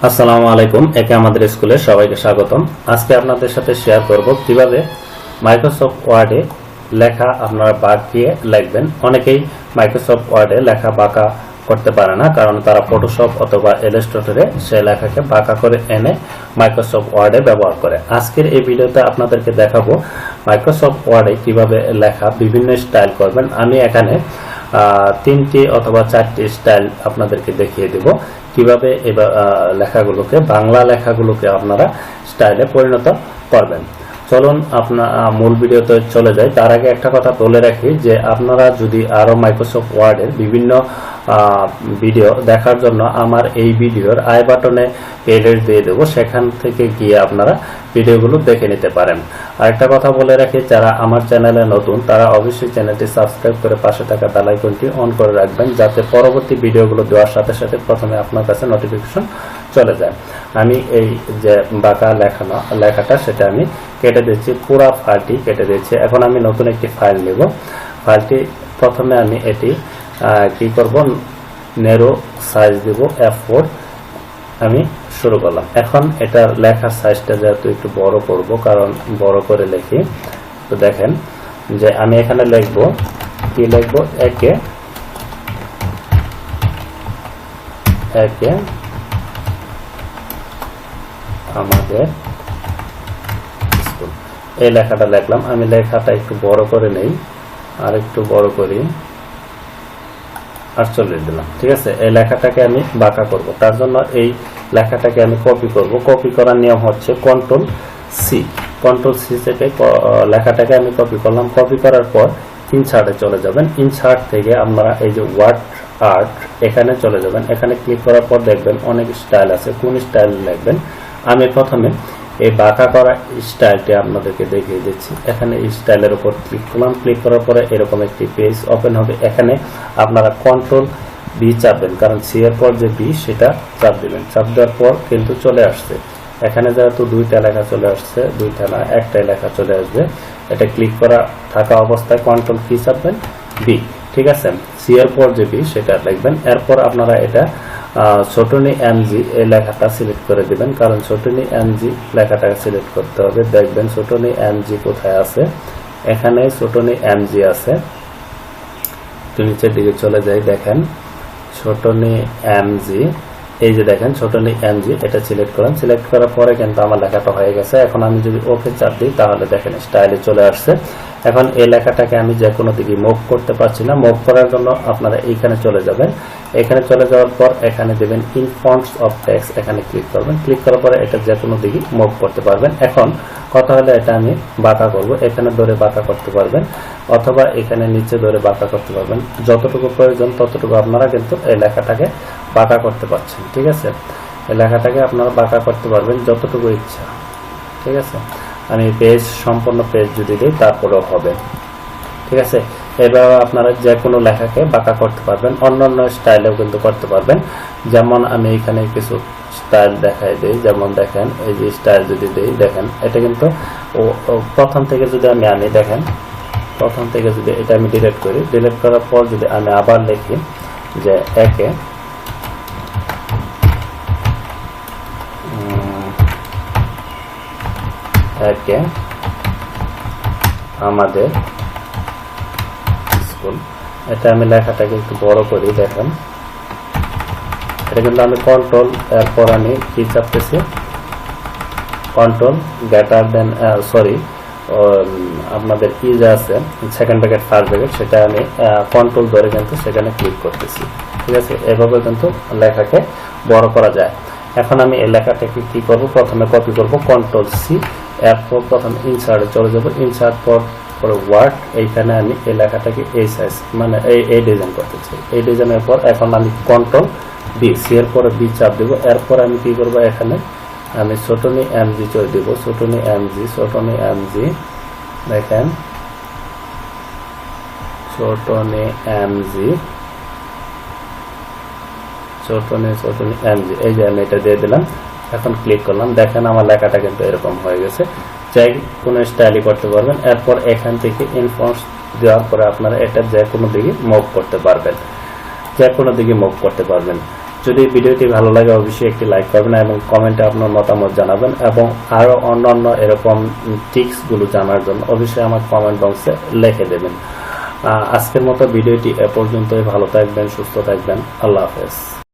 আসসালামু আলাইকুম। একে আমাদের স্কুলে সবাইকে স্বাগতম। আজকে আপনাদের সাথে শেয়ার করব কিভাবে মাইক্রোসফট ওয়ার্ডে লেখা আপনারা বাঁকিয়ে লিখবেন। অনেকেই মাইক্রোসফট ওয়ার্ডে লেখা বাঁকা করতে পারে না, কারণ তারা ফটোশপ অথবা ইলাস্ট্রেটরে সেই লেখাকে বাঁকা করে এনে মাইক্রোসফট ওয়ার্ডে ব্যবহার করে। আজকের এই ভিডিওতে আপনাদেরকে দেখাবো মাইক্রোসফট ওয়ার্ডে কিভাবে লেখা বিভিন্ন স্টাইল করবেন। আমি এখানে 3টি অথবা 4টি স্টাইল আপনাদেরকে দেখিয়ে দেব কিভাবে লেখাগুলোকে, বাংলা লেখাগুলোকে আপনারা স্টাইলে পরিণত করবেন। চলুন আপনার মূল ভিডিওতে চলে যাই। তার আগে একটা কথা বলে রাখি যে আপনারা যদি আরো মাইক্রোসফট ওয়ার্ডের বিভিন্ন ভিডিও দেখার জন্য আমার এই ভিডিওর আই বাটনে প্লেলিস্ট দিয়ে দেবো, সেখান থেকে গিয়ে আপনারা ভিডিওগুলো দেখে নিতে পারেন। আরেকটা কথা বলে রাখি, যারা আমার চ্যানেলে নতুন তারা অবশ্যই চ্যানেলটি সাবস্ক্রাইব করে পাশে থাকা বেল আইকনটি অন করে রাখবেন, যাতে পরবর্তী ভিডিওগুলো দেওয়ার সাথে সাথে প্রথমে আপনার কাছে নোটিফিকেশন চলে যায়। আমি এই যে বাঁকা লেখাটা সেটা আমি কেটে দিচ্ছি, পুরো ফাইলটি কেটে দিচ্ছি। এখন আমি নতুন একটি ফাইল নেব। ফাইলটি প্রথমে আমি এটি কি করব, নেরো সাইজ দেব F4। আমি শুরু করলাম। এখন এটার লেখার সাইজটা যেহেতু একটু বড় করব, কারণ বড় করে লিখি। তো দেখেন যে আমি এখানে লিখব, কি লিখব, একে আমাদের স্কুল, এই লেখাটা লিখলাম। আমি লেখাটা একটু বড় করে নেই, আর একটু বড় করি, 48 দিলাম। ঠিক আছে, এই লেখাটাকে আমি বাঁকা করব। তার জন্য এই লেখাটাকে আমি কপি করব। কপি করার নিয়ম হচ্ছে কন্ট্রোল সি থেকে লেখাটাকে আমি কপি করলাম। কপি করার পর ইনসার্টে চলে যাবেন। ইনসার্ট থেকে আপনারা এই যে ওয়ার্ড আর্ট এখানে চলে যাবেন। এখানে ক্লিক করার পর দেখবেন অনেক স্টাইল আছে, কোন স্টাইল লিখবেন। আমি প্রথমে এই বাঁকা করা স্টাইলটি আপনাদেরকে দেখিয়ে দিচ্ছি। এখানে এই স্টাইলের উপর ক্লিক করলাম। ক্লিক করার পরে এরকম একটি পেজ ওপেন হবে। এখানে আপনারা কন্ট্রোল বি চাপবেন, কারণ সি এর পর যে বি সেটা চাপ দিবেন। চাপ দেওয়ার পর কিন্তু চলে আসছে। এখানে যেহেতু দুইটা লেখা চলে আসছে, দুইটা না একটাই লেখা চলে আসবে। এটা ক্লিক করা থাকা অবস্থায় কন্ট্রোল কি চাপবেন, বি। ঠিক আছে, সি এর পর যে বি সেটা লিখবেন। এরপর আপনারা এটা ছোটনি এমজি এই লেখাটা সিলেক্ট করে দিবেন, কারণ ছোটনি এমজি লেখাটা সিলেক্ট করতে হবে। দেখবেন ছোটনি এমজি কোথায় আছে, এখানে ছোটনি এমজি আছে। নিচের দিকে চলে যাই, দেখেন ছোটনি এমজি, এই যে দেখেন ছোটনি এমজি, এটা সিলেক্ট করেন। সিলেক্ট করার পরে কিন্তু আমার লেখাটা হয়ে গেছে। এখন আমি যদি ওকে চাপ দিই তাহলে দেখেন স্টাইলে চলে আসছে। এখন এই লেখাটাকে আমি যে কোনো দিকে মুভ করতে পারছি না। মুভ করার জন্য আপনারা এইখানে চলে যাবেন। এখানে চলে যাওয়ার পর এখানে দেবেন ইন ফন্টস অফ টেক্সট, এখানে ক্লিক করবেন। ক্লিক করার পরে এটা যে কোনো দিকে মুভ করতে পারবেন। এখন কথা হলে এটা আমি বাঁকা করব। এখানে ধরে বাঁকা করতে পারবেন, অথবা এখানে নিচে ধরে বাঁকা করতে পারবেন। যতটুকু প্রয়োজন ততটুকু আপনারা কিন্তু এই লেখাটাকে বাঁকা করতে পারছেন। ঠিক আছে, এই লেখাটাকে আপনারা বাঁকা করতে পারবেন যতটুকু ইচ্ছা। ঠিক আছে, আমি পেজ সম্পূর্ণ পেজ যদি দিই তারপরেও হবে। ঠিক আছে, এভাবে আপনারা যে কোনো লেখাকে বাঁকা করতে পারবেন। অন্যান্য স্টাইলেও কিন্তু করতে পারবেন। যেমন আমি এখানে কিছু স্টাইল দেখাই দিই। যেমন দেখেন এই যে স্টাইল যদি দিই, দেখেন এটা কিন্তু প্রথম থেকে যদি আমি আনি, দেখেন প্রথম থেকে যদি এটা আমি ডিলিট করি, ডিলিট করার পর যদি আমি আবার লিখি যে একে আমাদের স্কুল, এটা আমি লেখাটাকে একটু বড় করি। দেখেন এটা কিন্তু আমি কন্ট্রোল, এরপর আমি কি চাপতেছি, কন্ট্রোল গ্রেটার দেন আপনাদের কি যে আছে সেকেন্ড ব্র্যাকেট ফার্স্ট ব্র্যাকেট, সেটা আমি কন্ট্রোল ধরে কিন্তু সেখানে ক্লিক করতেছি। ঠিক আছে, এভাবে কিন্তু লেখাকে বড় করা যায়। এখন আমি এই লেখাটাকে কি করব, প্রথমে কপি করব, কন্ট্রোল সি, এরপর প্রথমে ইনসার্টে চলে যাব। ইনসার্ট পরে ওয়ার্ড, এইখানে আমি এই লেখাটাকে এই সাইজ মানে এই ডিজাইন করতে চাই। এই ডিজাইনের পর এখন আমি কন্ট্রোল বি, সি এর পরে বি চাপ দেব। এরপর আমি কি করব, এখানে আমি ছোটনি এমজি চলে দিব। ছোটনি এমজি দেখেন ছোটনি এমজি, এই যে আমি এটা দিয়ে দিলাম। এখন ক্লিক করলাম, দেখেন আমার লেখাটা কিন্তু এরকম হয়ে গেছে। চাই কোনো স্টাইলই করতে পারবেন। এরপর এখান থেকে ইনফন্টস দেওয়ার পরে আপনারা এটা যে কোনো দিকে মুভ করতে পারবেন, যদি ভিডিওটি ভালো লাগে অবশ্যই একটি লাইক করবেন এবং কমেন্টে আপনার মতামত জানাবেন, এবং আরো অন্যান্য এরকম টিপস গুলো জানার জন্য অবশ্যই আমার কমেন্ট বক্সে লিখে দেবেন। আজকের মতো ভিডিওটি এ পর্যন্তই। ভালো থাকবেন, সুস্থ থাকবেন। আল্লাহ হাফেজ।